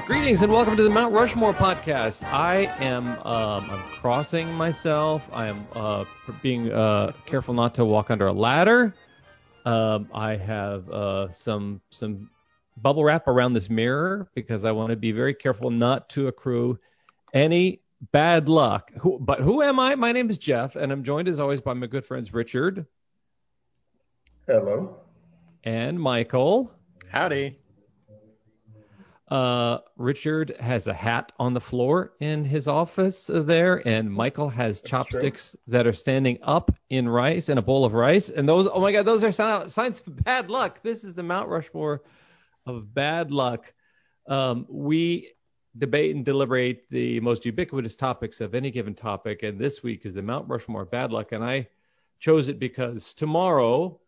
Greetings and welcome to the Mount Rushmore podcast. I am I'm crossing myself. I am being careful not to walk under a ladder. I have some bubble wrap around this mirror because I want to be very careful not to accrue any bad luck. But who am I? My name is Jeff, and I'm joined as always by my good friends Richard. Hello. And Michael. Howdy. Richard has a hat on the floor in his office there, and Michael has chopsticks that are standing up in rice, in a bowl of rice. And those, oh my God, those are signs of bad luck. This is the Mount Rushmore of bad luck. We debate and deliberate the most ubiquitous topics of any given topic, and this week is the Mount Rushmore of bad luck, and I chose it because tomorrow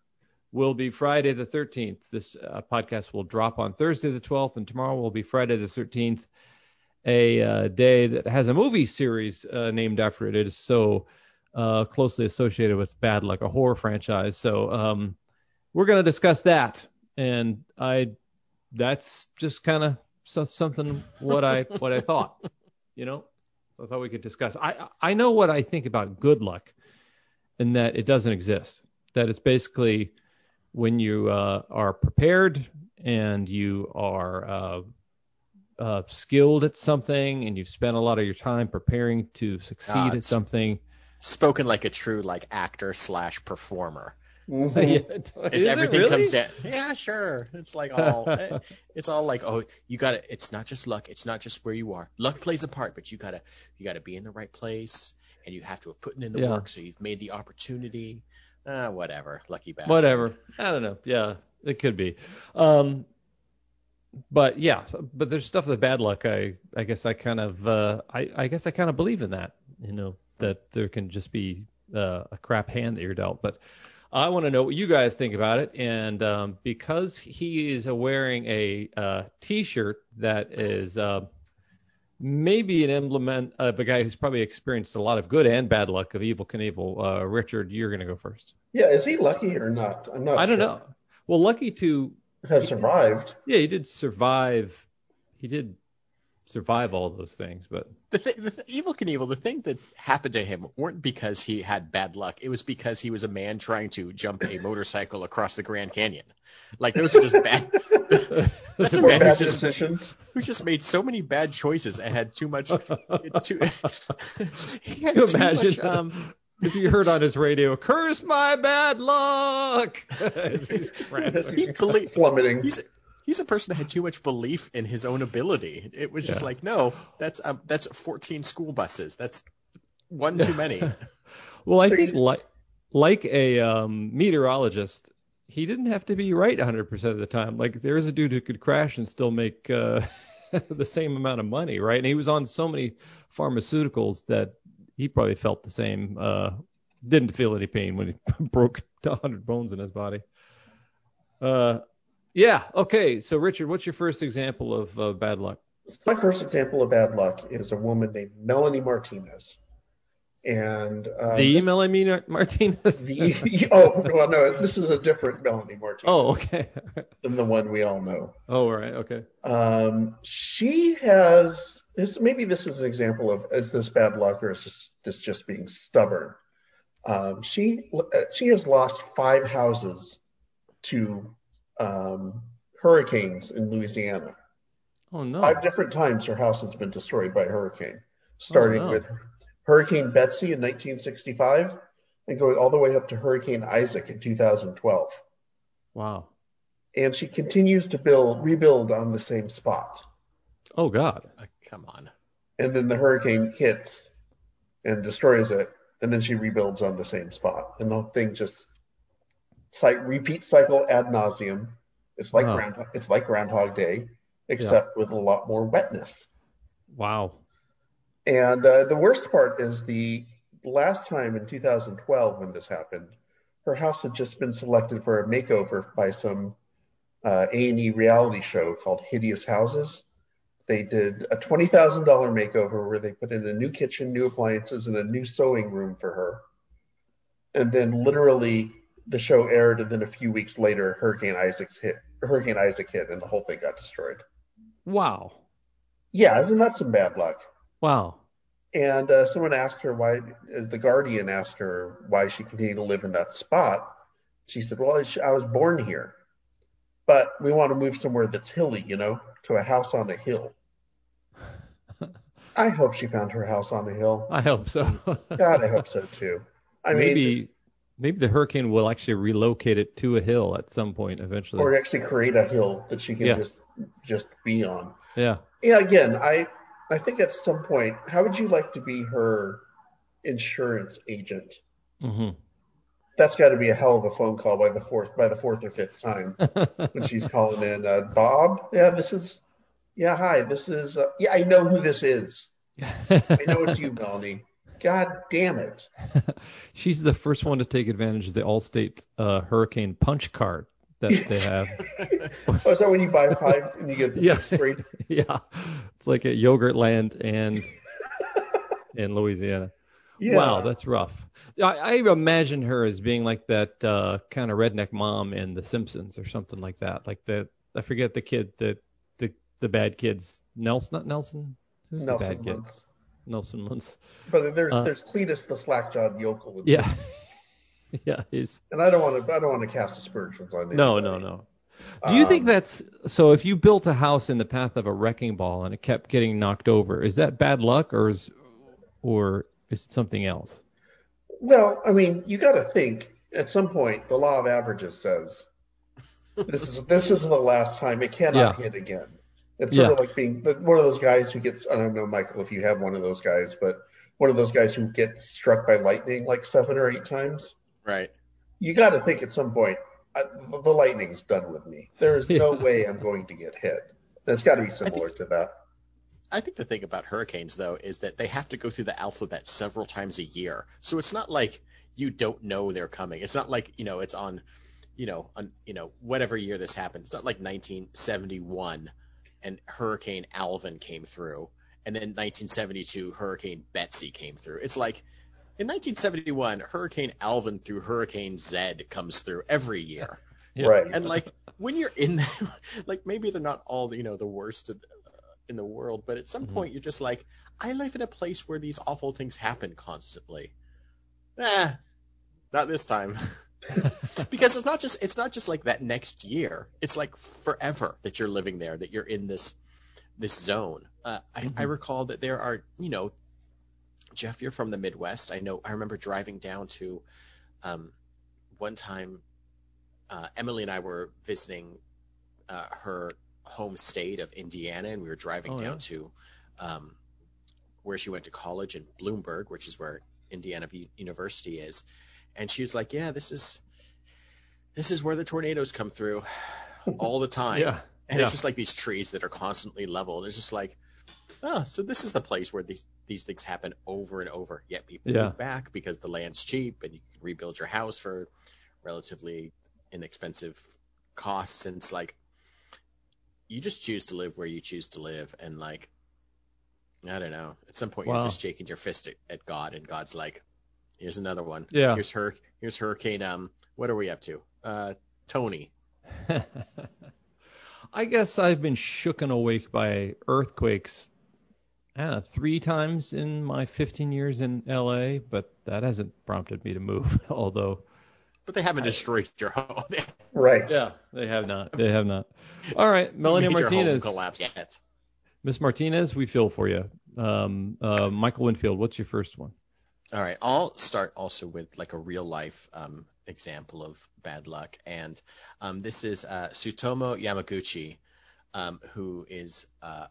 will be Friday the 13th. This podcast will drop on Thursday the 12th, and tomorrow will be Friday the 13th, a day that has a movie series named after it. It is so closely associated with bad luck, a horror franchise. So we're going to discuss that, and that's just kind of something what I thought, you know. So I thought we could discuss. I know what I think about good luck, and that it doesn't exist. That it's basically when you are prepared and you are skilled at something and you've spent a lot of your time preparing to succeed at something. Spoken like a true actor / performer. Mm-hmm. Is everything really? Comes down. Yeah, sure. It's like all like, oh, you got to. It's not just luck. It's not just where you are. Luck plays a part, but you gotta be in the right place, and you have to have put in the work. So you've made the opportunity. Whatever, lucky bastard. Whatever. I don't know. Yeah, it could be. But there's stuff with bad luck. I guess I kind of believe in that. You know, that there can just be a crap hand that you're dealt. But I want to know what you guys think about it. And because he is wearing a T-shirt that is maybe an emblem of a guy who's probably experienced a lot of good and bad luck of Evel Knievel. Richard, you're going to go first. Yeah, is he lucky or not? I'm not sure. I don't know. Well, lucky to have survived. Yeah, he did survive. He did survive all those things, but the Evel Knievel, the thing that happened to him weren't because he had bad luck. It was because he was a man trying to jump a motorcycle across the Grand Canyon. Like, those are just bad. That's a man who just made so many bad choices and had too much. He had Can you imagine much, if you heard on his radio, "Curse my bad luck." Plummeting. He's a person that had too much belief in his own ability. It was just like, no, that's 14 school buses. That's one too many. Well, I think like a meteorologist, he didn't have to be right 100% of the time. Like, there's a dude who could crash and still make the same amount of money, right? And he was on so many pharmaceuticals that he probably felt the same. Didn't feel any pain when he broke 100 bones in his body. Yeah. Okay. So, Richard, what's your first example of bad luck? My first example of bad luck is a woman named Melanie Martinez. And Melanie Martinez? No, this is a different Melanie Martinez. Oh, okay. Than the one we all know. Oh, right. Okay. She has, maybe this is an example of, is this bad luck or is this just being stubborn? She has lost 5 houses to hurricanes in Louisiana. Oh no! 5 different times her house has been destroyed by a hurricane, starting with Hurricane Betsy in 1965 and going all the way up to Hurricane Isaac in 2012. Wow! And she continues to rebuild on the same spot. Oh God! Come on! And then the hurricane hits and destroys it, and then she rebuilds on the same spot, and the thing just repeat cycle ad nauseum. It's like Groundhog Day, except with a lot more wetness. Wow. And the worst part is the last time in 2012 when this happened, her house had just been selected for a makeover by some A&E reality show called Hideous Houses. They did a $20,000 makeover where they put in a new kitchen, new appliances, and a new sewing room for her. And then literally the show aired, and then a few weeks later, Hurricane Isaac hit, and the whole thing got destroyed. Wow. Yeah, isn't that some bad luck? Wow. And someone asked her why, the guardian asked her why she continued to live in that spot. She said, well, I was born here, but we want to move somewhere that's hilly, to a house on a hill. I hope she found her house on a hill. I hope so. God, I hope so too. I mean, Maybe the hurricane will actually relocate it to a hill at some point eventually. or actually create a hill that she can just be on. Yeah. Yeah, again, I think at some point, how would you like to be her insurance agent? Mm-hmm. That's got to be a hell of a phone call by the fourth or fifth time when she's calling in. Bob, hi, this is, I know who this is. I know it's you, Melanie. God damn it. She's the first one to take advantage of the Allstate hurricane punch card that they have. Oh, is that when you buy 5 and you get the 6 straight? Yeah. It's like at Yogurt Land and in Louisiana. Yeah. Wow, that's rough. I imagine her as being like that kind of redneck mom in The Simpsons or something like that. Like I forget the kid, the bad kids. Not Nelson? Who's Nelson the bad kid? Muntz. Nelson Muntz. But there's Cletus the slack-jawed yokel. Yeah. Yeah, and I don't want to cast aspersions on anybody. No. Do you think that's so? If you built a house in the path of a wrecking ball and it kept getting knocked over, is that bad luck or is it something else? Well, I mean, you got to think at some point the law of averages says this is the last time it cannot hit again. It's sort of like being one of those guys who gets, I don't know, Michael, if you have one of those guys, but one of those guys who gets struck by lightning like 7 or 8 times. Right. You got to think at some point, the lightning's done with me. There is no way I'm going to get hit. That's got to be similar to that. I think the thing about hurricanes, though, is that they have to go through the alphabet several times a year. So it's not like you don't know they're coming. It's not like, it's on whatever year this happened. It's not like 1971 and Hurricane Alvin came through, and then 1972 Hurricane Betsy came through. It's like in 1971, Hurricane Alvin through Hurricane Zed comes through every year. Yeah. Right. And like when you're in them, like maybe they're not all the worst in the world, but at some point you're just like, I live in a place where these awful things happen constantly. Not this time. Because it's not just like that next year. It's like forever that you're living there, that you're in this zone. I recall that there are, Jeff, you're from the Midwest. I remember driving down to one time Emily and I were visiting her home state of Indiana, and we were driving down to where she went to college in Bloomberg, which is where Indiana University is. And she was like, yeah, this is where the tornadoes come through all the time. Yeah. And it's just like these trees that are constantly leveled. It's just like, oh, so this is the place where these things happen over and over. Yet people move back because the land's cheap and you can rebuild your house for relatively inexpensive costs. And it's like, you just choose to live where you choose to live. And like, I don't know. At some point, you're just shaking your fist at God, and God's like, here's another one. Yeah. Here's Hurricane. What are we up to? Tony. I guess I've been shooken awake by earthquakes 3 times in my 15 years in LA, but that hasn't prompted me to move. But they haven't destroyed your home. Right. Yeah, they have not. All right, Melanie Martinez. Home collapse yet. Miss Martinez, we feel for you. Michael Winfield, what's your first one? All right, I'll start also with like a real life example of bad luck, and this is Tsutomu Yamaguchi, who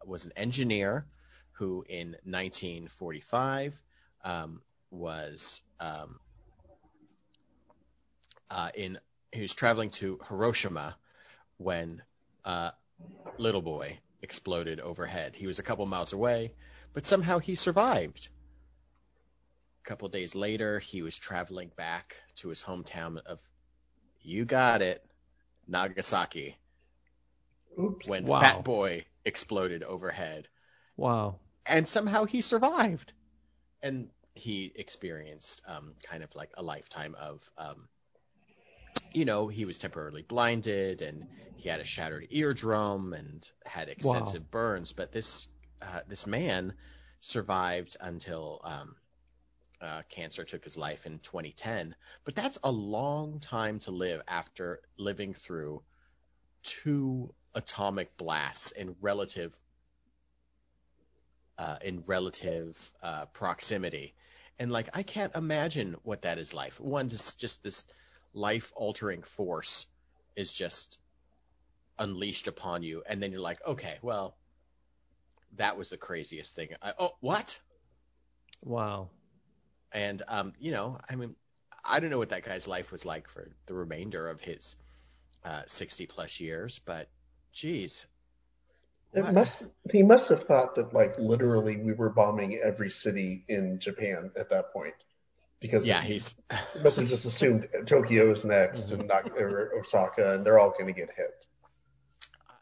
was an engineer who in 1945 he was traveling to Hiroshima when Little Boy exploded overhead. He was a couple miles away, but somehow he survived. A couple days later, he was traveling back to his hometown of, you got it, Nagasaki. Oops. When Fat Boy exploded overhead. Wow. And somehow he survived. And he experienced kind of like a lifetime of, he was temporarily blinded and he had a shattered eardrum and had extensive burns. But this this man survived until cancer took his life in 2010. But that's a long time to live after living through 2 atomic blasts in relative proximity. And like, I can't imagine what that is like. One, just this life-altering force is just unleashed upon you, and then you're like, okay, well, that was the craziest thing. What? Wow. And you know, I mean, I don't know what that guy's life was like for the remainder of his 60 plus years, but geez. He must have thought that, like, literally we were bombing every city in Japan at that point, because Yeah, he he's must have just assumed Tokyo's next and or Osaka, and they're all going to get hit.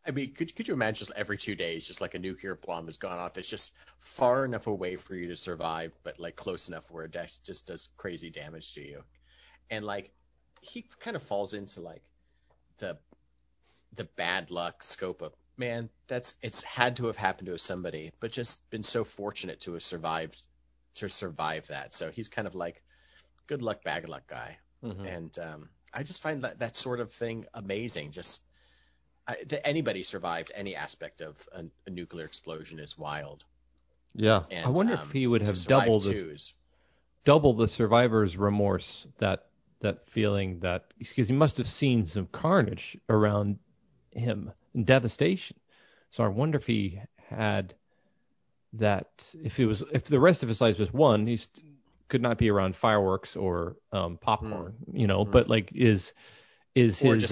I mean, could you imagine just every 2 days, just like a nuclear bomb has gone off that's just far enough away for you to survive, but like close enough where it just does crazy damage to you. And like, he kind of falls into like the bad luck scope of, man, it's had to have happened to somebody, but just been so fortunate to have survived that. So he's kind of like good luck, bad luck guy. Mm-hmm. And I just find that sort of thing amazing. Just that anybody survived any aspect of a nuclear explosion is wild. Yeah. And, I wonder if he would have double the survivor's remorse, that feeling, that because he must have seen some carnage around him and devastation. So I wonder if he had that, if the rest of his life was one, he could not be around fireworks or popcorn, you know, but like is or his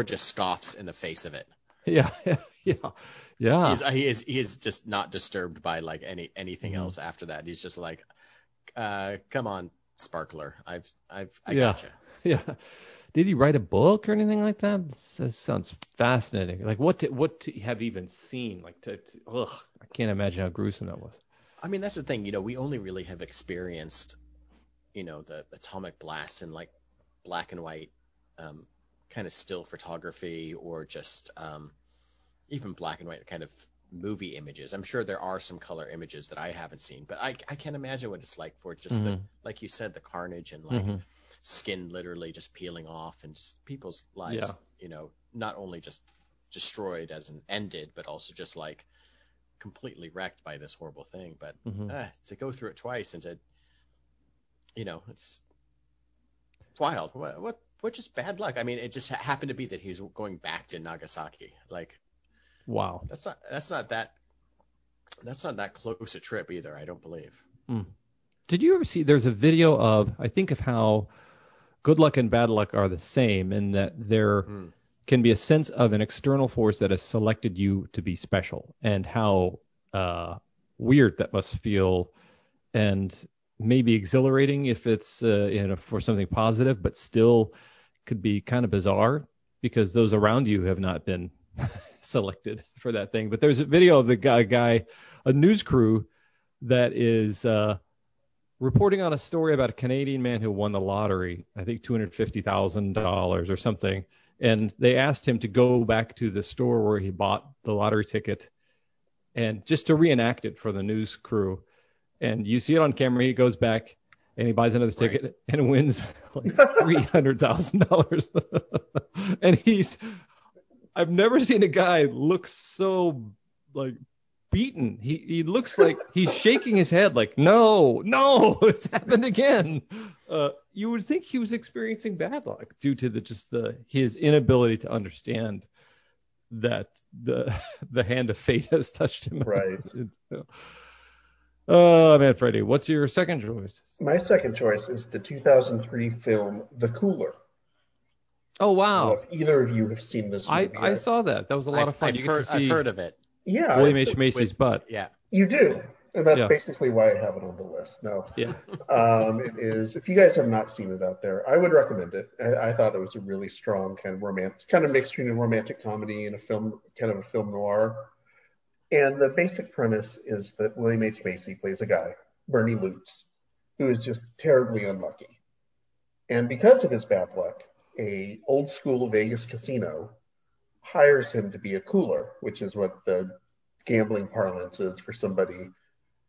just scoffs in the face of it. Yeah. He is just not disturbed by like anything else after that. He's just like, come on, sparkler, I gotcha. Yeah. Did he write a book or anything like that? This sounds fascinating. Like, what to have even seen? Like, I can't imagine how gruesome that was. I mean, that's the thing. You know, we only really have experienced, you know, the atomic blasts in like black and white, kind of still photography, or just even black and white kind of movie images. I'm sure there are some color images that I haven't seen, but I can't imagine what it's like for just like you said, the carnage and like skin literally just peeling off, and just people's lives, you know, not only just destroyed as an ended, but also just like completely wrecked by this horrible thing. But to go through it twice and to, you know, it's wild. What just bad luck? I mean, it just happened to be that he was going back to Nagasaki. Like, wow, that's not that close a trip either, I don't believe. Did you ever see? There's a video of how good luck and bad luck are the same, in that there can be a sense of an external force that has selected you to be special, and how weird that must feel, and maybe exhilarating if it's for something positive, but still could be kind of bizarre because those around you have not been selected for that thing. But there's a video of the guy, a news crew that is reporting on a story about a Canadian man who won the lottery, I think $250,000 or something. And they asked him to go back to the store where he bought the lottery ticket and just to reenact it for the news crew. And you see it on camera. He goes back and he buys another ticket and wins like $300,000. And I've never seen a guy look so like beaten. He looks like he's shaking his head like, no, it's happened again. You would think he was experiencing bad luck due to his inability to understand that the hand of fate has touched him. Right. Oh, man, Freddie, what's your second choice? My second choice is the 2003 film The Cooler. Oh, wow. If either of you have seen this movie. I saw that. That was a lot of fun. I've heard of it. Yeah. William H. Macy's butt. Yeah. You do. And that's basically why I have it on the list. No. Yeah. It is. If you guys have not seen it out there, I would recommend it. I thought it was a really strong kind of romantic, kind of mixed between a romantic comedy and a film noir. And the basic premise is that William H. Macy plays a guy, Bernie Lutz, who is just terribly unlucky. And because of his bad luck, a old school Vegas casino hires him to be a cooler, which is what the gambling parlance is for somebody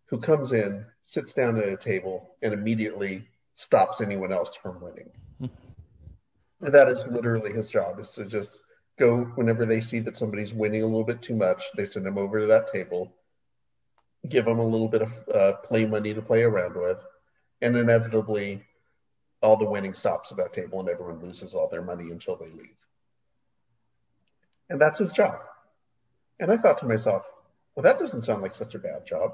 who comes in, sits down at a table, and immediately stops anyone else from winning. And that is literally his job, is to just go whenever they see that somebody's winning a little bit too much, they send them over to that table, give them a little bit of play money to play around with, and inevitably all the winning stops at that table and everyone loses all their money until they leave. And that's his job. And I thought to myself, well, that doesn't sound like such a bad job.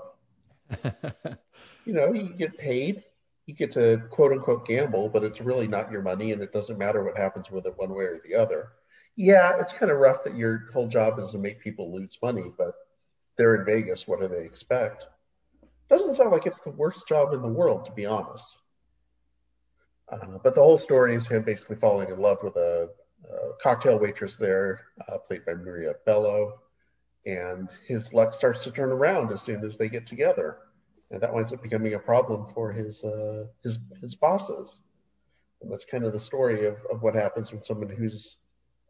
You get paid, you get to quote unquote gamble, but it's really not your money and it doesn't matter what happens with it one way or the other. Yeah, it's kind of rough that your whole job is to make people lose money, but they're in Vegas. What do they expect? Doesn't sound like it's the worst job in the world, to be honest. But the whole story is him basically falling in love with a cocktail waitress there, played by Maria Bello, and his luck starts to turn around as soon as they get together, and that winds up becoming a problem for his bosses. And that's kind of the story of what happens when someone whose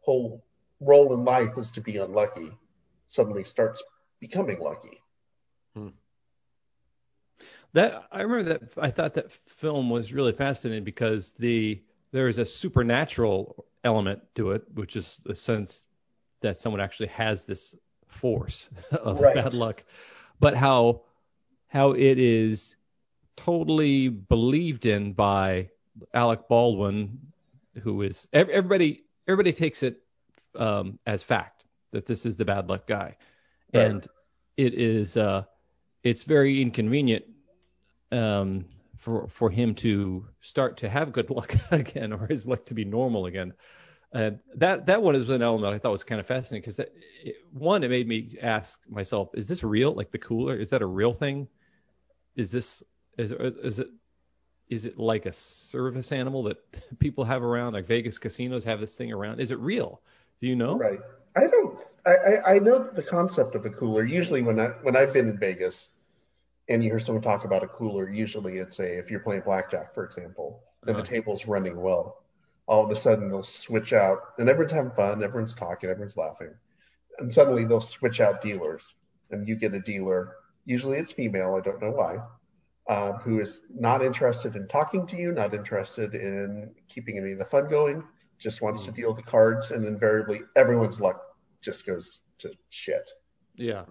whole role in life is to be unlucky suddenly starts becoming lucky. I remember that I thought that film was really fascinating because there is a supernatural element to it, which is the sense that someone actually has this force of bad luck, but how it is totally believed in by Alec Baldwin, who is everybody takes it as fact that this is the bad luck guy, and it is it's very inconvenient for him to start to have good luck again, or his luck to be normal again. And that one is an element I thought was kind of fascinating because it made me ask myself, is this real? Like the cooler, is that a real thing? Is it like a service animal that people have around, like Vegas casinos have this thing around? Is it real? Do you know? Right. I know the concept of a cooler. Usually when I've been in Vegas and you hear someone talk about a cooler, usually it's if you're playing blackjack, for example, and the table's running well. All of a sudden they'll switch out, and everyone's having fun, everyone's talking, everyone's laughing, and suddenly they'll switch out dealers, and you get a dealer, usually it's female, I don't know why, who is not interested in talking to you, not interested in keeping any of the fun going, just wants to deal the cards, and invariably everyone's luck just goes to shit. Yeah.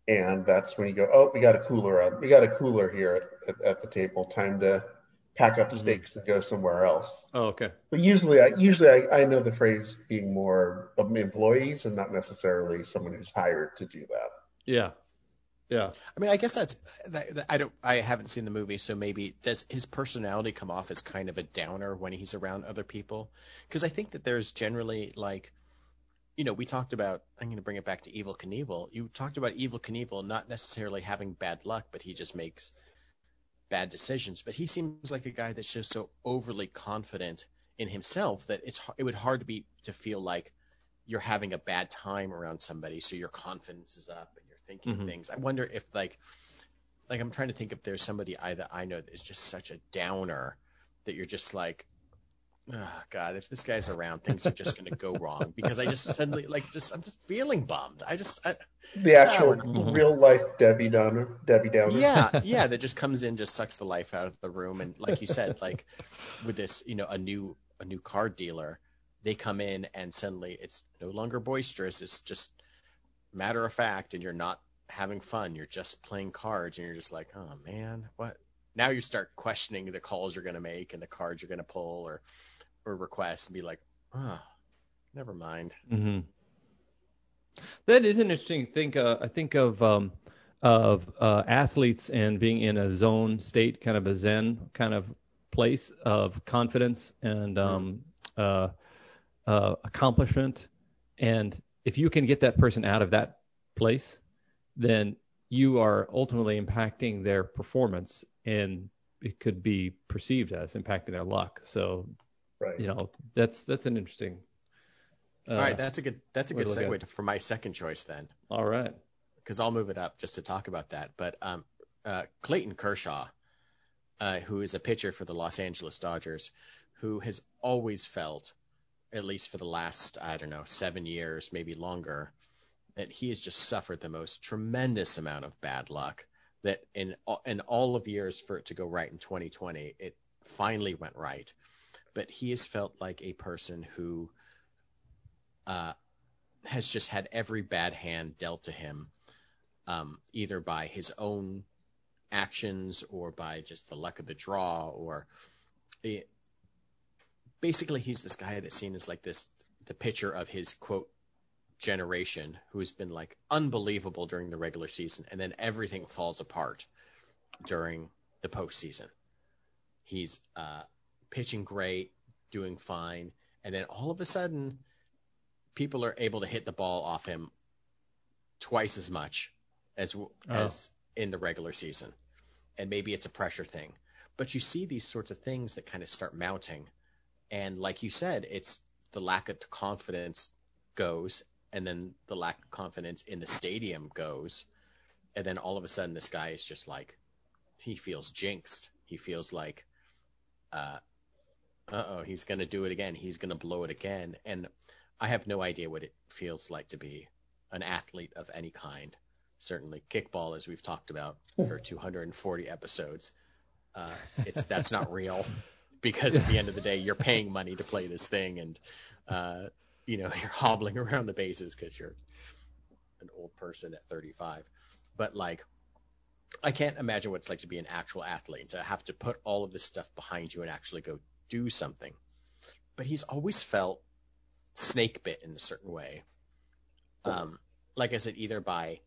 And that's when you go, oh, we got a cooler here at the table, time to pack up stakes and go somewhere else. Oh, okay. But usually I know the phrase being more of employees and not necessarily someone who's hired to do that. Yeah. Yeah. I mean, I guess I haven't seen the movie, so maybe does his personality come off as kind of a downer when he's around other people? Because I think that there's generally we talked about, I'm going to bring it back to Evel Knievel. You talked about Evel Knievel not necessarily having bad luck, but he just makes bad decisions. But he seems like a guy that's just so overly confident in himself that it would hard to feel like you're having a bad time around somebody, so your confidence is up and you're thinking things. I wonder if I'm trying to think if there's somebody that I know that is just such a downer that you're just like, oh God, if this guy's around, things are just going to go wrong because I just suddenly I'm just feeling bummed. The actual real life Debbie Downer. Yeah, that just comes in, just sucks the life out of the room, and like you said, like with this, a new card dealer, they come in and suddenly it's no longer boisterous. It's just matter of fact, and you're not having fun. You're just playing cards, and you're just like, oh man, what? Now you start questioning the calls you're going to make and the cards you're going to pull or request, and be like, oh, never mind. Mm-hmm. That is an interesting thing. I think of athletes and being in a zone state, kind of a Zen kind of place of confidence and accomplishment. And if you can get that person out of that place, then you are ultimately impacting their performance, and it could be perceived as impacting their luck. So, that's an interesting. All right, that's a good segue for my second choice then. All right, because I'll move it up just to talk about that. But Clayton Kershaw, who is a pitcher for the Los Angeles Dodgers, who has always felt, at least for the last 7 years, maybe longer, that he has just suffered the most tremendous amount of bad luck, that in all of years for it to go right in 2020, it finally went right. But he has felt like a person who has just had every bad hand dealt to him, either by his own actions or by just the luck of the draw, or basically he's this guy that's seen as like the pitcher of his quote generation, who's been like unbelievable during the regular season, and then everything falls apart during the postseason. He's pitching great, doing fine, and then all of a sudden people are able to hit the ball off him twice as much as in the regular season. And maybe it's a pressure thing, but you see these sorts of things that kind of start mounting. And like you said, it's the lack of confidence goes, and then the lack of confidence in the stadium goes. And then all of a sudden this guy is just like, he feels jinxed. He feels like, he's going to do it again. He's going to blow it again. And I have no idea what it feels like to be an athlete of any kind. Certainly kickball, as we've talked about for 240 episodes. That's not real, because at the end of the day, you're paying money to play this thing, and you're hobbling around the bases because you're an old person at 35. But like, I can't imagine what it's like to be an actual athlete and to have to put all of this stuff behind you and actually go do something. But he's always felt snake bit in a certain way. Like I said, either by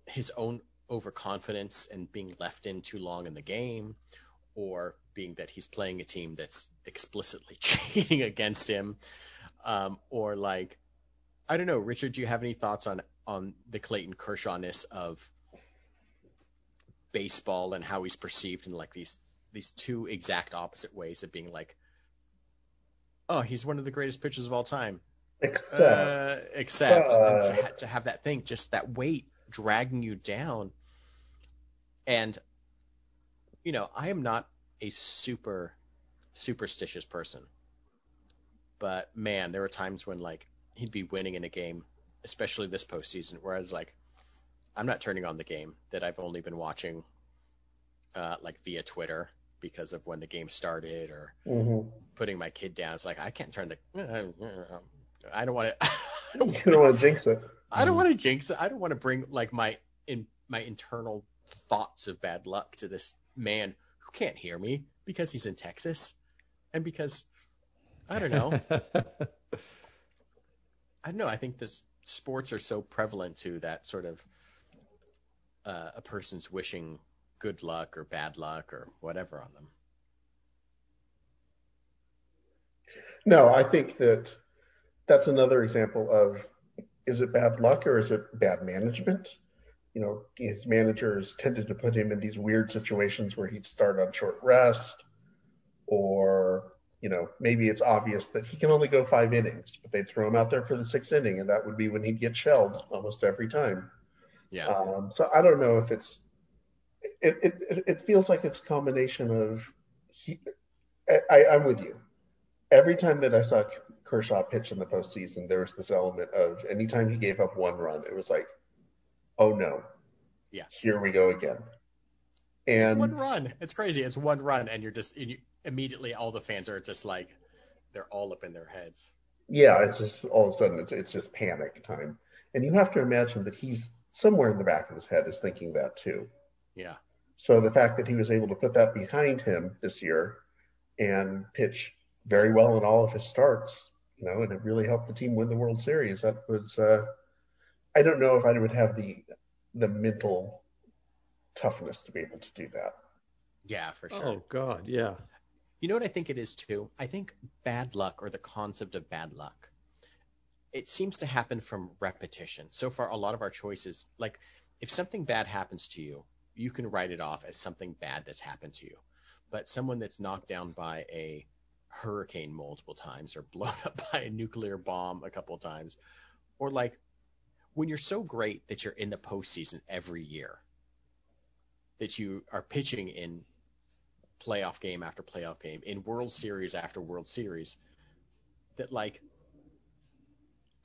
his own overconfidence and being left in too long in the game, or being that he's playing a team that's explicitly cheating against him, or like, I don't know, Richard, do you have any thoughts on the Clayton Kershaw-ness of baseball and how he's perceived in like these two exact opposite ways of being like, oh, he's one of the greatest pitchers of all time, except and to have that thing, just that weight dragging you down. And I am not a super superstitious person, but man, there were times when like he'd be winning in a game, especially this postseason, where I was like, I'm not turning on the game that I've only been watching like via Twitter because of when the game started, or putting my kid down. It's like, I can't turn I don't want to. You don't want to jinx it. I don't want to jinx it. I don't want to bring like my internal thoughts of bad luck to this man who can't hear me because he's in Texas, and because I don't know. I don't know. I think this sports are so prevalent to that sort of a person's wishing good luck or bad luck or whatever on them. No, I think that's another example of, is it bad luck or is it bad management? His managers tended to put him in these weird situations where he'd start on short rest, or, maybe it's obvious that he can only go 5 innings, but they'd throw him out there for the 6th inning, and that would be when he'd get shelled almost every time. Yeah. So I don't know if it feels like it's a combination of, I'm with you. Every time that I saw Kershaw pitch in the postseason, there was this element of, anytime he gave up 1 run, it was like, oh no, yeah, here we go again. And it's 1 run. It's crazy. It's 1 run, and immediately all the fans are just like, they're all up in their heads. Yeah, it's just all of a sudden it's just panic time, and you have to imagine that he's somewhere in the back of his head is thinking that too. Yeah. So the fact that he was able to put that behind him this year and pitch very well in all of his starts, and it really helped the team win the World Series. That was, I don't know if I would have the mental toughness to be able to do that. Yeah, for sure. Oh God, yeah. You know what I think it is too? I think bad luck, or the concept of bad luck, it seems to happen from repetition. So far, a lot of our choices, like if something bad happens to you, you can write it off as something bad that's happened to you. But someone that's knocked down by a hurricane multiple times, or blown up by a nuclear bomb a couple of times, or like when you're so great that you're in the postseason every year, that you are pitching in playoff game after playoff game, in World Series after World Series, that like,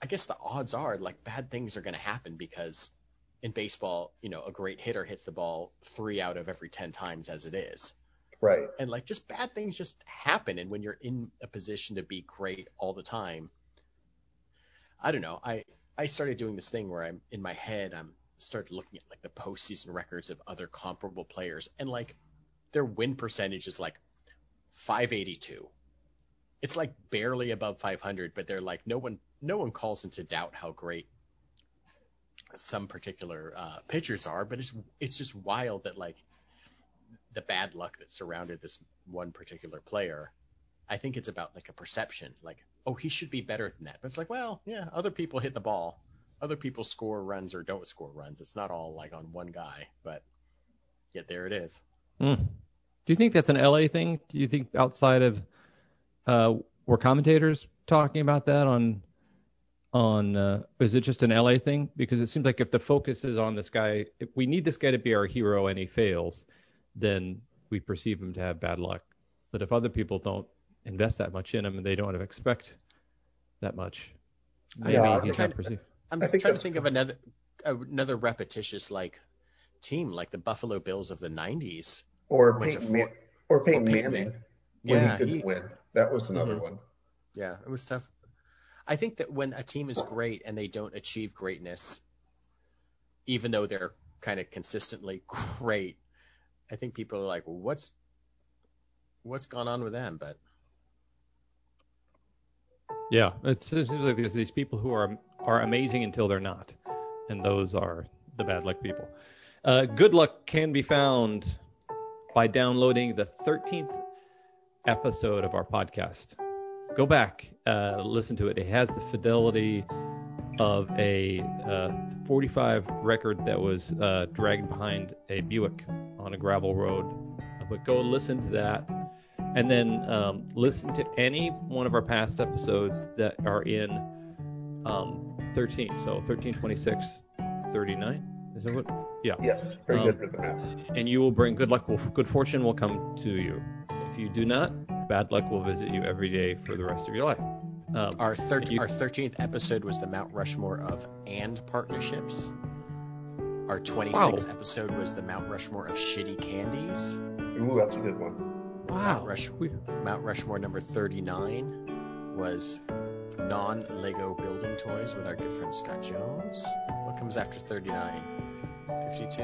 I guess the odds are like bad things are going to happen because in baseball, a great hitter hits the ball 3 out of every 10 times as it is. Right. And like just bad things just happen. And when you're in a position to be great all the time, I don't know. I started doing this thing where I'm in my head, I'm started looking at like the postseason records of other comparable players, and like their win percentage is like 582. It's like barely above 500, but they're like no one calls into doubt how great some particular pitchers are. But it's just wild that like the bad luck that surrounded this one particular player. I think it's about like a perception, like, oh, he should be better than that. But it's like, well, yeah, other people hit the ball, other people score runs or don't score runs. It's not all like on one guy, but yet there it is. Do you think that's an LA thing? Do you think outside of were commentators talking about that on is it just an LA thing? Because it seems like if the focus is on this guy, if we need this guy to be our hero and he fails, then we perceive him to have bad luck. But if other people don't invest that much in him and they don't expect that much, maybe he's not perceived. I'm trying to think of another repetitious like team like the Buffalo Bills of the 90s. Or Peyton Manning. When he couldn't win. That was another one. Yeah, it was tough. I think that when a team is great and they don't achieve greatness, even though they're kind of consistently great, I think people are like, well, what's gone on with them? But yeah, it seems like there's these people who are amazing until they're not, and those are the bad luck people. Good luck can be found by downloading the 13th episode of our podcast. Go back, listen to it. It has the fidelity of a 45 record that was dragged behind a Buick on a gravel road. But go listen to that, and then listen to any one of our past episodes that are in 13. So 13, 26, 39. Is that what? Yeah. Yes. Very good with the math. And you will bring good luck. Good fortune will come to you. If you do not, bad luck will visit you every day for the rest of your life. Our 13th episode was the Mount Rushmore of and partnerships. Our 26th episode was the Mount Rushmore of shitty candies. Ooh, that's a good one. Wow. Mount Rushmore number 39 was non-Lego building toys with our good friend Scott Jones. What comes after 39? 52?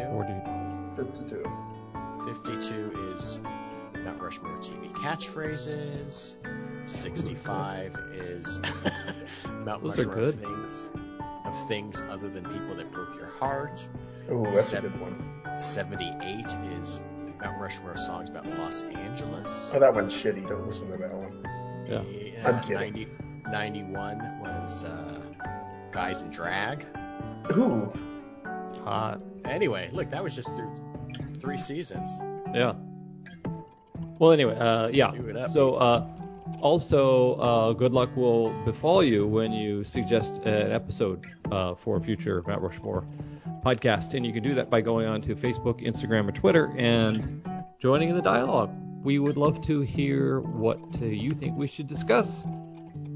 52. 52 is Mount Rushmore TV catchphrases. 65 is Mount Rushmore of things other than people that broke your heart. Oh, that's a good one. 78 is Mount Rushmore of songs about Los Angeles. Oh, that one's shitty. Don't listen to that one. Yeah. I'm kidding. 91 was Guys in Drag. Ooh. Hot. Anyway, look, that was just through 3 seasons. Yeah. Well, anyway, yeah. Do it up. So, also, good luck will befall you when you suggest an episode for a future Mount Rushmore podcast. And you can do that by going on to Facebook, Instagram, or Twitter and joining in the dialogue. We would love to hear what you think we should discuss.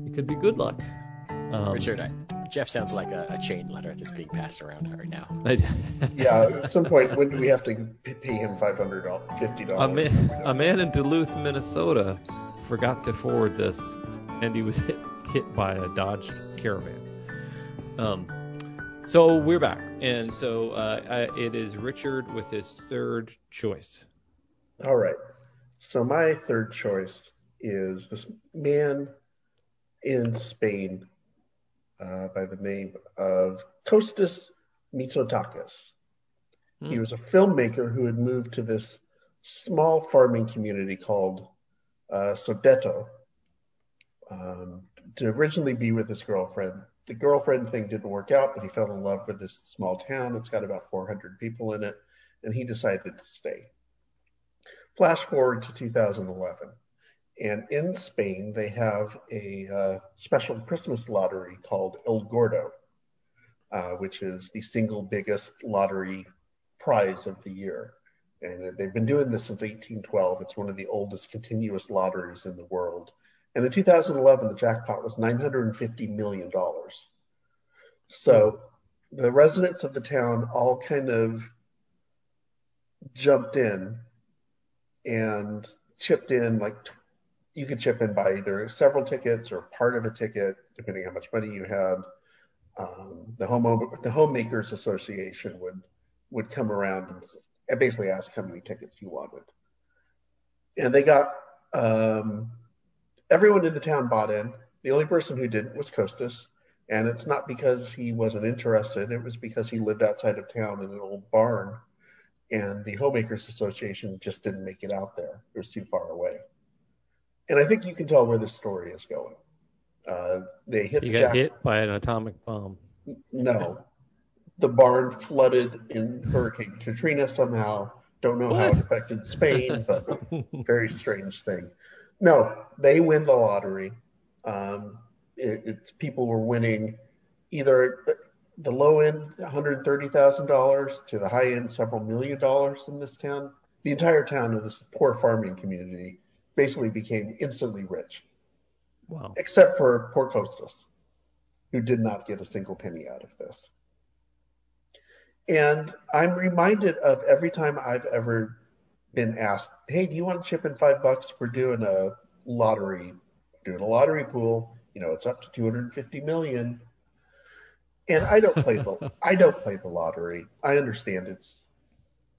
It could be good luck. Richard, Jeff sounds like a chain letter that's being passed around right now. Yeah, at some point, when do we have to pay him $50? A man in Duluth, Minnesota forgot to forward this, and he was hit by a Dodge Caravan. So we're back, and so it is Richard with his third choice. All right. So my third choice is this man in Spain by the name of Kostus Mitsotaukus. He was a filmmaker who had moved to this small farming community called Sodeto to originally be with his girlfriend. The girlfriend thing didn't work out, but he fell in love with this small town. It's got about 400 people in it, and he decided to stay. Flash forward to 2011, and in Spain they have a special Christmas lottery called El Gordo, which is the single biggest lottery prize of the year. And they've been doing this since 1812. It's one of the oldest continuous lotteries in the world. And in 2011, the jackpot was $950 million. So the residents of the town all kind of jumped in and chipped in. Like, you could chip in by either several tickets or part of a ticket, depending how much money you had. The homemakers association would come around and basically ask how many tickets you wanted. And they got everyone in the town bought in. The only person who didn't was Kostus. And it's not because he wasn't interested. It was because he lived outside of town in an old barn. And the Homemakers Association just didn't make it out there. It was too far away. And I think you can tell where this story is going. They hit He got hit by an atomic bomb. No. The barn flooded in Hurricane Katrina somehow. Don't know how it affected Spain, but very strange thing. No, they win the lottery. It's people were winning either the low end $130,000 to the high end several $1 million in this town. The entire town of this poor farming community basically became instantly rich. Wow. Except for poor Kostus, who did not get a single penny out of this. And I'm reminded of every time I've ever been asked, hey, do you want to chip in $5? We're doing a lottery pool. It's up to 250 million. And I don't play the lottery. I understand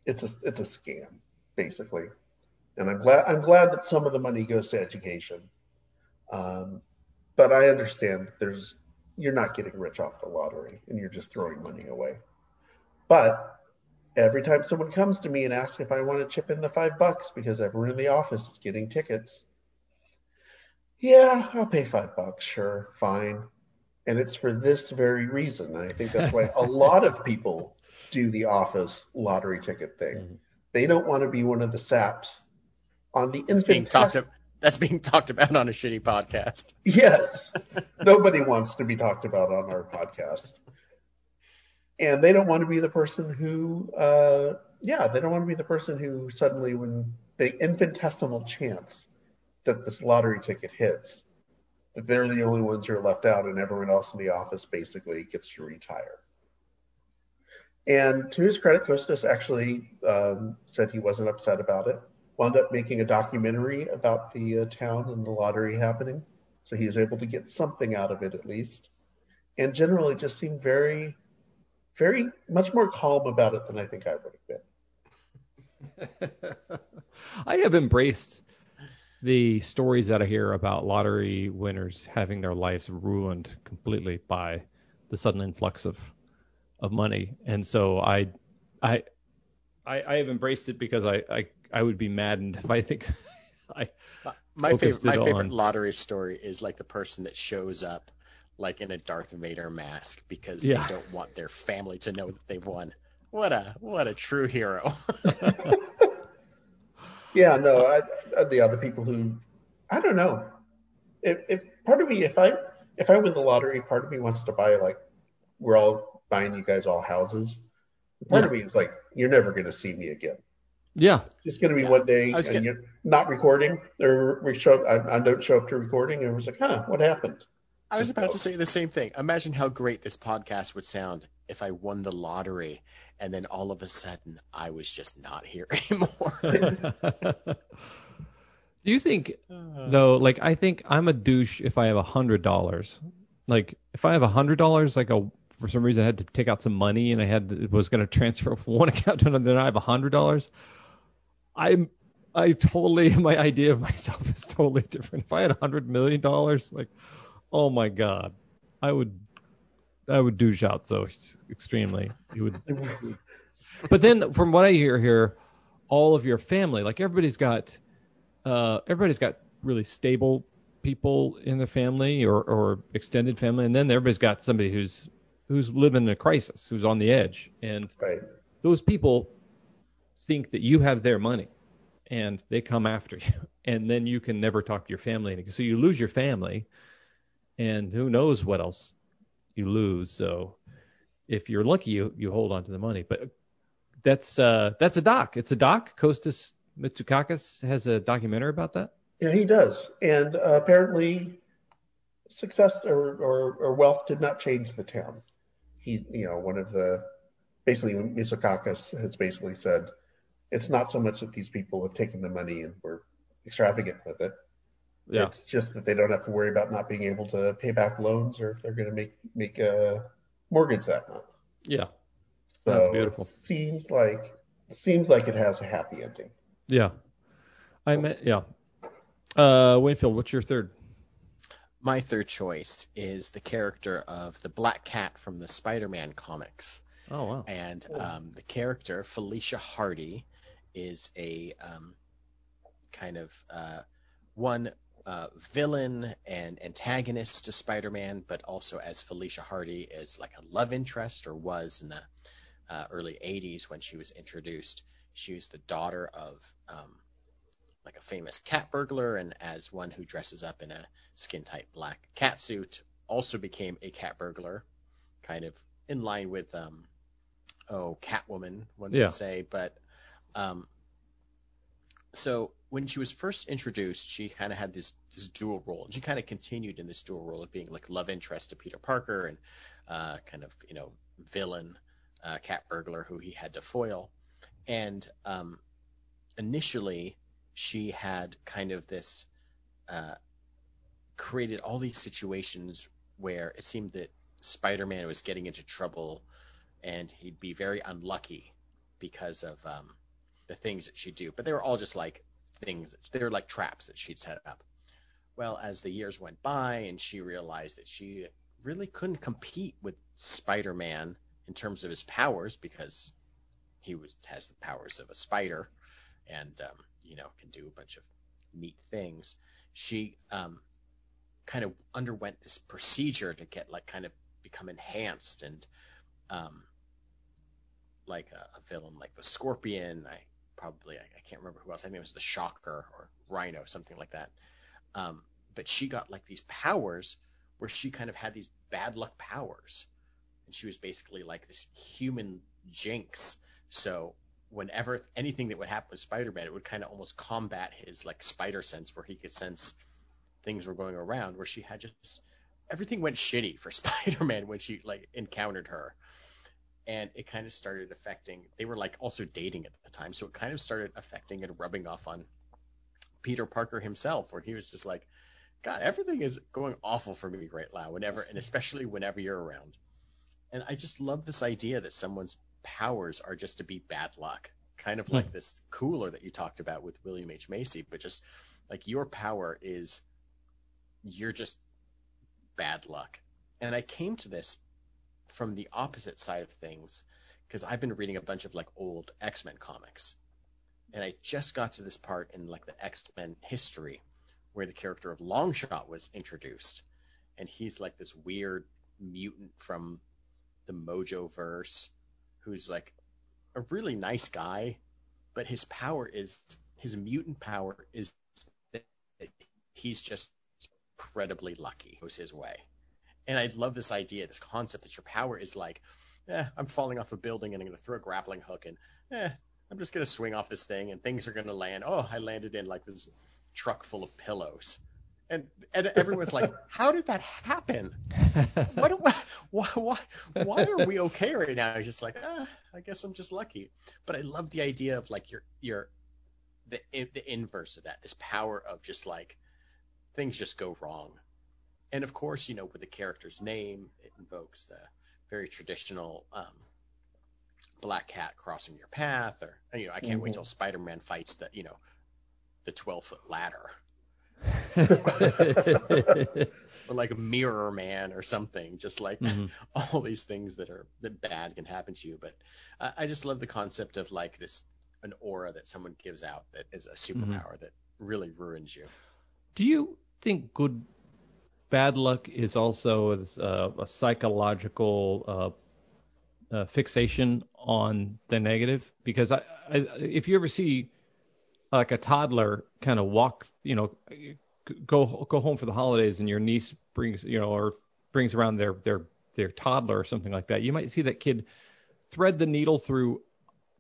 it's a scam, basically. And I'm glad that some of the money goes to education. But I understand you're not getting rich off the lottery and you're just throwing money away. But every time someone comes to me and asks if I want to chip in the $5 because everyone in the office is getting tickets, yeah, I'll pay $5. Sure, fine. And it's for this very reason. And I think that's why a lot of people do the office lottery ticket thing. Mm-hmm. They don't want to be one of the saps on the infant That's being talked about on a shitty podcast. Yes. Nobody wants to be talked about on our podcast. And they don't want to be the person who, suddenly, when the infinitesimal chance that this lottery ticket hits, that they're the only ones who are left out and everyone else in the office basically gets to retire. And to his credit, Kostus actually said he wasn't upset about it. Wound up making a documentary about the town and the lottery happening. So he was able to get something out of it at least. And generally just seemed very, very much more calm about it than I think I would have been. I have embraced the stories that I hear about lottery winners having their lives ruined completely by the sudden influx of money. And so I have embraced it because I would be maddened if I think my favorite lottery story is like the person that shows up like in a Darth Vader mask because they don't want their family to know that they've won. What a true hero. Yeah, no, the other people who, I don't know. If part of me, if I win the lottery, part of me wants to buy, like, we're all buying you guys all houses. Part of me is like, you're never going to see me again. Yeah. It's going to be one day and you're not recording, or I don't show up to recording, and it was like, what happened? I was about to say the same thing. Imagine how great this podcast would sound if I won the lottery and then all of a sudden I was just not here anymore. Do you think, though, like, I think I'm a douche if I have $100. Like, if I have $100, like, for some reason I had to take out some money and it was going to transfer from one account to another, and I have $100, my idea of myself is totally different. If I had $100 million, like, oh my God, I would douche out so extremely. You would. But then, from what I hear here, all of your family, like everybody's got really stable people in the family or extended family, and then everybody's got somebody who's living in a crisis, who's on the edge, and those people think that you have their money, and they come after you, and then you can never talk to your family again. So you lose your family. And who knows what else you lose. So if you're lucky, you hold on to the money. But that's a doc. It's a doc. Kostus Mitsotaukus has a documentary about that. Yeah, he does. And apparently success or wealth did not change the town. one of the, basically Mitsotaukus has basically said, it's not so much that these people have taken the money and were extravagant with it. Yeah. It's just that they don't have to worry about not being able to pay back loans or if they're going to make a mortgage that month. Yeah. So That's beautiful. It seems like it has a happy ending. Yeah. Waynfield, what's your third? My third choice is the character of the Black Cat from the Spider-Man comics. Oh, wow. And the character, Felicia Hardy, is a kind of villain and antagonist to Spider-Man, but also as Felicia Hardy is like a love interest, or was in the early 80s when she was introduced. She was the daughter of like a famous cat burglar, and as one who dresses up in a skin-tight black cat suit, also became a cat burglar, kind of in line with Catwoman, one would say. But so when she was first introduced, she kind of had this dual role, and she kind of continued in this dual role of being like love interest to Peter Parker and kind of villain cat burglar who he had to foil. And initially she had kind of this created all these situations where it seemed that Spider-Man was getting into trouble and he'd be very unlucky because of the things that she'd do. But they were all just like things, they were like traps that she'd set up. Well, as the years went by and she realized that she really couldn't compete with Spider-Man in terms of his powers, because he has the powers of a spider and can do a bunch of neat things. She kind of underwent this procedure to get like kind of become enhanced and like a villain like the Scorpion. I can't remember who else. I think it was the Shocker or Rhino, something like that. But she got like these powers where she kind of had these bad luck powers, and she was basically like this human jinx. So whenever anything that would happen with Spider-Man, it would kind of almost combat his like spider sense, where he could sense things were going around, where she had just everything went shitty for Spider-Man when she like encountered her. And it kind of started affecting, they were like also dating at the time, so it kind of started affecting and rubbing off on Peter Parker himself, where he was just like, God, everything is going awful for me right now, and especially whenever you're around. And I just love this idea that someone's powers are just to be bad luck, kind of like this cooler that you talked about with William H. Macy, but just like your power is you're just bad luck. And I came to this from the opposite side of things, because I've been reading a bunch of like old X-Men comics, and I just got to this part in like the X-Men history where the character of Longshot was introduced, and he's like this weird mutant from the Mojo verse who's like a really nice guy, but his mutant power is that he's just incredibly lucky. It goes his way. And I love this idea, this concept that your power is like, I'm falling off a building and I'm going to throw a grappling hook and I'm just going to swing off this thing and things are going to land. Oh, I landed in like this truck full of pillows. And everyone's like, how did that happen? Why are we okay right now? It's just like, I guess I'm just lucky. But I love the idea of like the inverse of that, this power of just like things just go wrong. And of course, with the character's name, it invokes the very traditional black cat crossing your path, or I can't wait till Spider-Man fights the 12-foot ladder. Or like a Mirror Man or something, just like all these things that bad can happen to you. But I just love the concept of like an aura that someone gives out that is a superpower that really ruins you. Do you think bad luck is also a psychological fixation on the negative? Because if you ever see like a toddler kind of walk, go home for the holidays, and your niece brings around their toddler or something like that, you might see that kid thread the needle through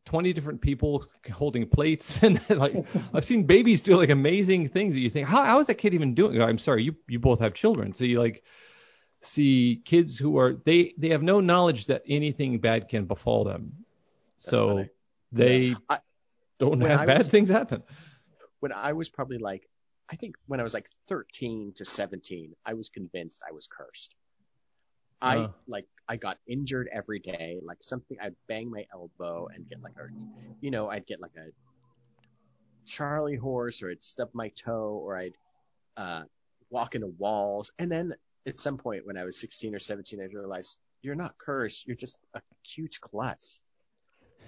20 different people holding plates, and like I've seen babies do like amazing things that you think, how is that kid even doing it? I'm sorry, you both have children, so you like see kids who are they have no knowledge that anything bad can befall them. That's So funny. they don't have bad things happen. When I was probably like, I think when I was like 13 to 17, I was convinced I was cursed. I got injured every day, like something, I'd bang my elbow and get like I'd get like a Charlie horse, or I'd stub my toe, or I'd walk into walls. And then at some point when I was 16 or 17, I realized you're not cursed. You're just a cute klutz.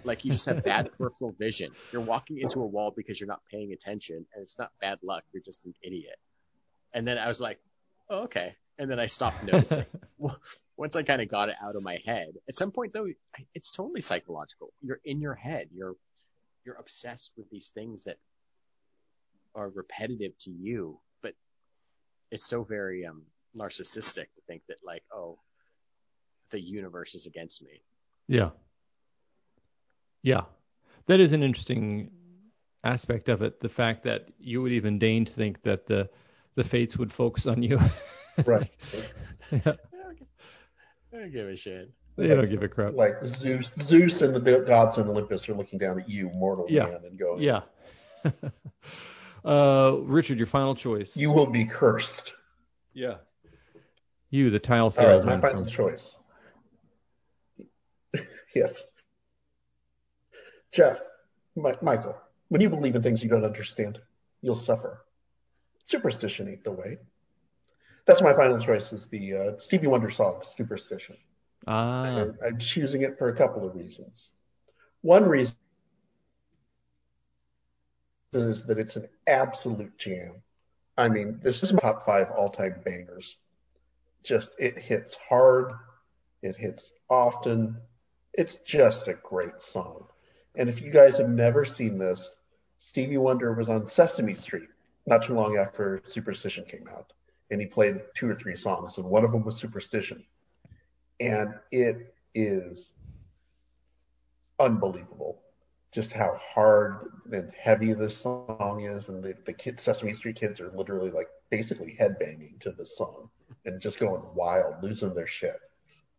Like you just have bad peripheral vision. You're walking into a wall because you're not paying attention, and it's not bad luck. You're just an idiot. And then I was like, oh, okay. And then I stopped noticing. Once I kind of got it out of my head. At some point, though, it's totally psychological. You're in your head. You're obsessed with these things that are repetitive to you, but it's so very narcissistic to think that, like, oh, the universe is against me. Yeah. That is an interesting aspect of it. The fact that you would even deign to think that the fates would focus on you. Right. I don't give a shit. They don't give a crap. Like Zeus and the gods in Olympus are looking down at you, mortal man, and going, yeah. Richard, your final choice. You will be cursed. Yeah. You, the tile All salesman. right, my final choice. Yes. Jeff, Michael, when you believe in things you don't understand, you'll suffer. Superstition ain't the way. That's my final choice, is the Stevie Wonder song, Superstition. I'm choosing it for a couple of reasons. One reason is that it's an absolute jam. I mean, this is my top 5 all-time bangers. Just, it hits hard. It hits often. It's just a great song. And if you guys have never seen this, Stevie Wonder was on Sesame Street not too long after Superstition came out. And he played 2 or 3 songs, and one of them was Superstition. And it is unbelievable just how hard and heavy this song is. And the kids, Sesame Street kids, are literally like basically headbanging to this song and just going wild, losing their shit.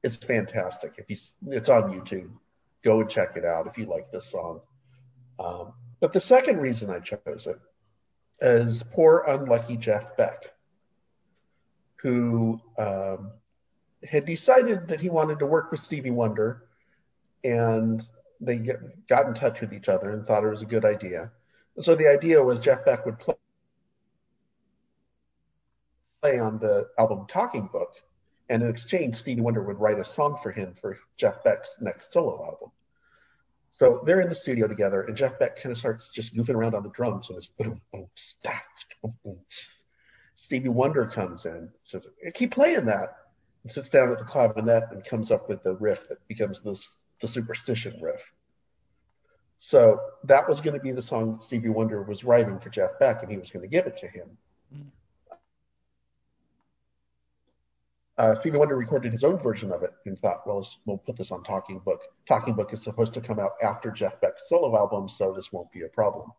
It's fantastic. It's on YouTube. Go and check it out if you like this song. But the second reason I chose it is poor unlucky Jeff Beck, who had decided that he wanted to work with Stevie Wonder, and they got in touch with each other and thought it was a good idea. And so the idea was Jeff Beck would play on the album Talking Book, and in exchange, Stevie Wonder would write a song for him for Jeff Beck's next solo album. So they're in the studio together, and Jeff Beck kind of starts just goofing around on the drums with his boom, boom, stat, boom, boom. Stevie Wonder comes in, says, keep playing that, and sits down at the clavinet and comes up with the riff that becomes the Superstition riff. So that was going to be the song that Stevie Wonder was writing for Jeff Beck, and he was going to give it to him. Stevie Wonder recorded his own version of it and thought, well, we'll put this on Talking Book. Talking Book is supposed to come out after Jeff Beck's solo album, so this won't be a problem.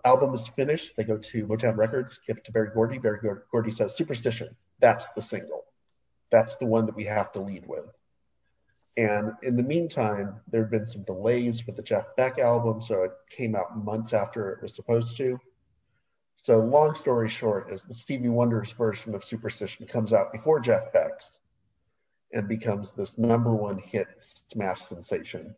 Album is finished. They go to Motown Records, give it to Berry Gordy. Berry Gordy says, Superstition, that's the single. That's the one that we have to lead with. And in the meantime, there have been some delays with the Jeff Beck album, so it came out months after it was supposed to. So long story short is the Stevie Wonder's version of Superstition comes out before Jeff Beck's and becomes this #1 hit smash sensation.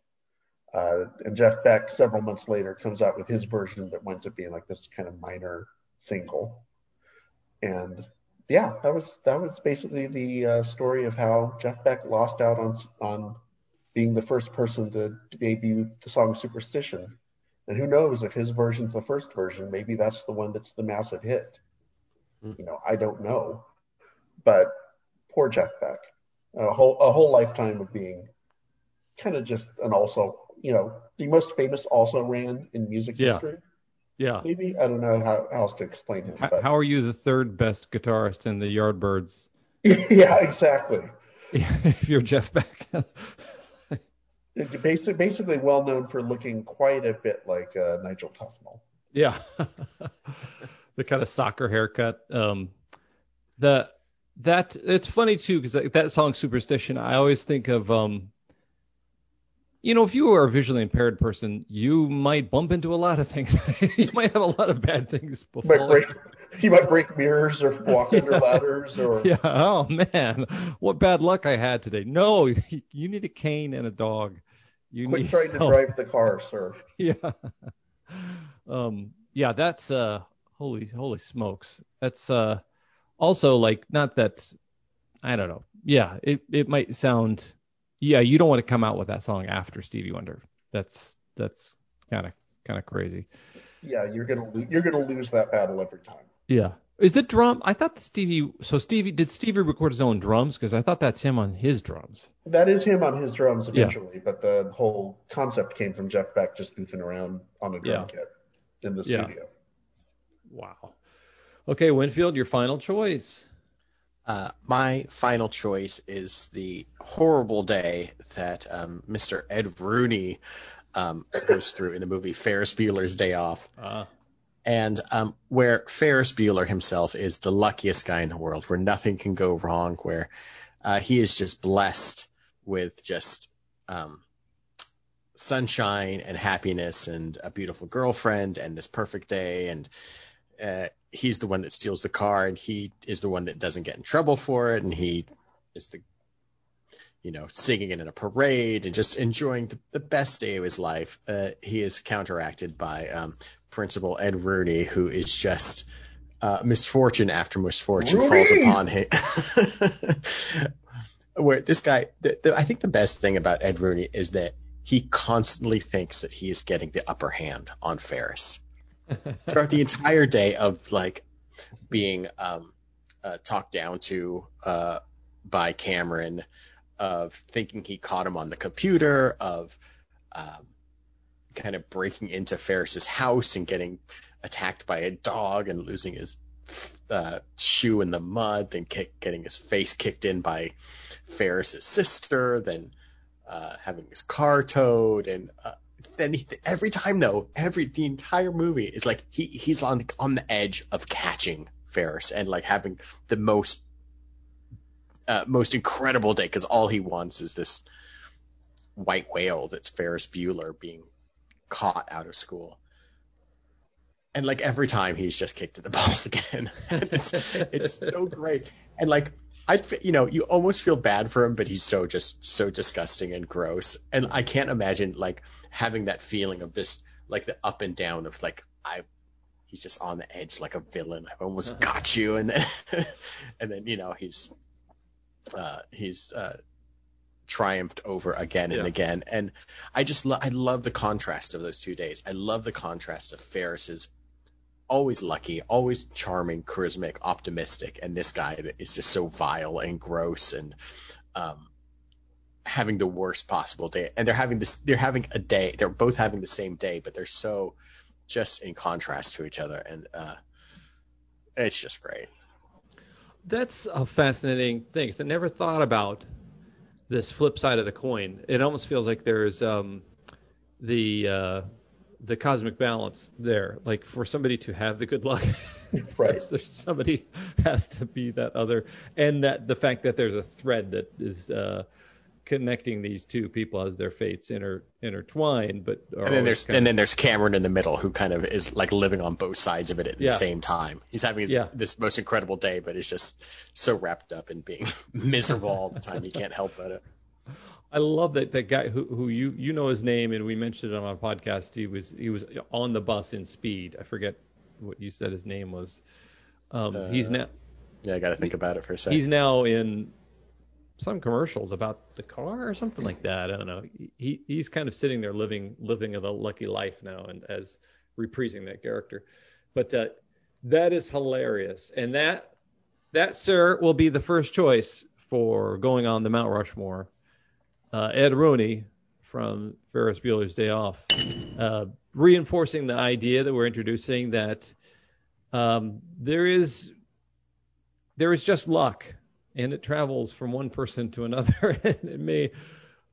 And Jeff Beck, several months later, comes out with his version that winds up being like this kind of minor single. And yeah, that was basically the story of how Jeff Beck lost out on being the first person to debut the song Superstition. And who knows if his version's the first version, maybe that's the one that's the massive hit. I don't know. But poor Jeff Beck. A whole lifetime of being kind of just an also, the most famous also ran in music history. Yeah. Maybe. I don't know how else to explain him. How are you the third best guitarist in the Yardbirds? Yeah, exactly. If you're Jeff Beck. Basically well known for looking quite a bit like Nigel Tufnell. Yeah. The kind of soccer haircut. The That it's funny too because that song Superstition, I always think of if you are a visually impaired person, you might bump into a lot of things. You might have a lot of bad things before. You might break mirrors or walk under ladders or Yeah. Oh man, what bad luck I had today. No, you need a cane and a dog. Quit trying to drive the car, sir. Yeah. Yeah, that's holy smokes. That's also like not that I don't know. Yeah, it might sound you don't want to come out with that song after Stevie Wonder. That's kind of crazy. Yeah, you're gonna lose that battle every time. Yeah. Is it drum? I thought did Stevie record his own drums? Because I thought that's him on his drums. That is him on his drums eventually, but the whole concept came from Jeff Beck just goofing around on a drum kit in the studio. Wow. Okay, Winfield, your final choice. My final choice is the horrible day that Mr. Ed Rooney goes through in the movie Ferris Bueller's Day Off. And where Ferris Bueller himself is the luckiest guy in the world, where nothing can go wrong, where he is just blessed with just sunshine and happiness and a beautiful girlfriend and this perfect day. And he's the one that steals the car, and he is the one that doesn't get in trouble for it. And he is singing in a parade and just enjoying the best day of his life. He is counteracted by Principal Ed Rooney, who is just misfortune after misfortune falls upon him. Where this guy, I think the best thing about Ed Rooney is that he constantly thinks that he is getting the upper hand on Ferris. Throughout the entire day of like being talked down to by Cameron, of thinking he caught him on the computer, of kind of breaking into Ferris's house and getting attacked by a dog and losing his shoe in the mud, then getting his face kicked in by Ferris's sister, then having his car towed, and then every time though, the entire movie is like he's on the edge of catching Ferris and like having the most incredible day, because all he wants is this white whale that's Ferris Bueller being caught out of school. And like every time he's just kicked in the balls again. It's so great. And like you almost feel bad for him, but he's so disgusting and gross. And I can't imagine like having that feeling of just like the up and down of like he's just on the edge like a villain. I almost got you, and then he's triumphed over again and again. And I just I love the contrast of those 2 days. I love the contrast of Ferris's always lucky, always charming, charismatic, optimistic, and this guy that is just so vile and gross and having the worst possible day. And they're having a day, they're both having the same day, but they're so just in contrast to each other, and it's just great. That's a fascinating thing. I never thought about this flip side of the coin. It almost feels like there's the cosmic balance there. Like for somebody to have the good luck, right? There's somebody has to be that other, and that the fact that there's a thread that is connecting these two people as their fates intertwine. But and then there's Cameron in the middle, who kind of is like living on both sides of it at the same time. He's having this most incredible day, but he's just so wrapped up in being miserable all the time. He can't help but. I love that guy who you know his name, and we mentioned it on our podcast. He was on the bus in Speed. I forget what you said his name was. He's now. Yeah, I got to think about it for a second. He's now in some commercials about the car or something like that. I don't know. He's kind of sitting there living a lucky life now, and as reprising that character. But that is hilarious, and that sir will be the first choice for going on the Mount Rushmore. Ed Rooney from Ferris Bueller's Day Off, reinforcing the idea that we're introducing that there is just luck, and it travels from one person to another. And it may,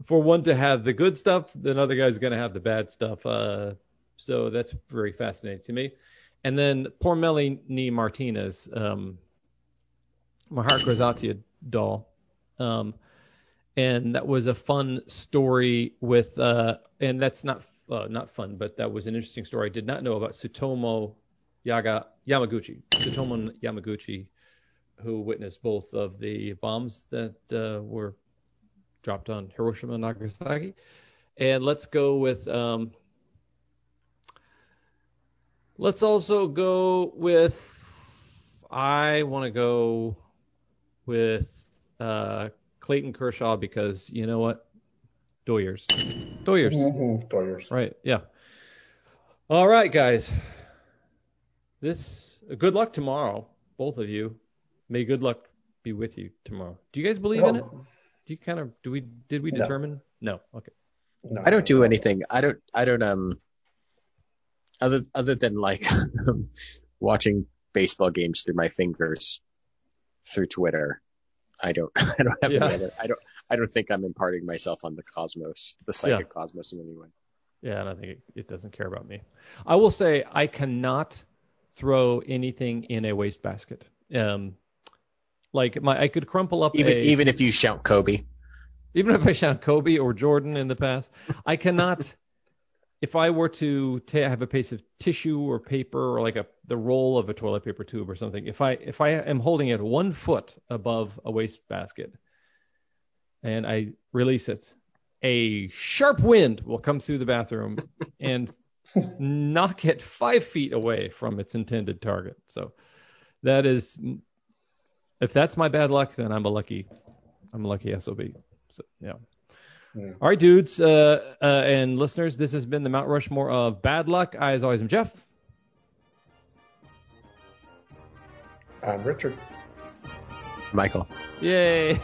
for one to have the good stuff, the other guy's going to have the bad stuff. So that's very fascinating to me. And then poor Melanie Martinez. My heart goes out to you, doll. And that was a fun story with, and that's not fun, but that was an interesting story. I did not know about Tsutomu Yamaguchi. Tsutomu Yamaguchi, who witnessed both of the bombs that were dropped on Hiroshima and Nagasaki. And let's go with, let's also go with, I want to go with Clayton Kershaw because you know what? Doyers. Doyers. Right, yeah. All right, guys. Good luck tomorrow, both of you. May good luck be with you tomorrow. Do you guys believe in it? Do you kind of did we determine? No. Okay. No, I don't do anything. I don't other than like watching baseball games through my fingers through Twitter. I don't have any other. I don't think I'm imparting myself on the cosmos, the psychic cosmos in any way. Yeah, and I think it doesn't care about me. I will say I cannot throw anything in a wastebasket. I could crumple up even if you shout Kobe. Even if I shout Kobe or Jordan in the past, I cannot. If I were to have a piece of tissue or paper or like the roll of a toilet paper tube or something, if I am holding it 1 foot above a wastebasket and I release it, a sharp wind will come through the bathroom and knock it 5 feet away from its intended target. So that is, if that's my bad luck, then I'm a lucky SOB. So yeah. All right, dudes and listeners, this has been the Mount Rushmore of Bad Luck. I, as always, am Jeff. I'm Richard. Michael. Yay.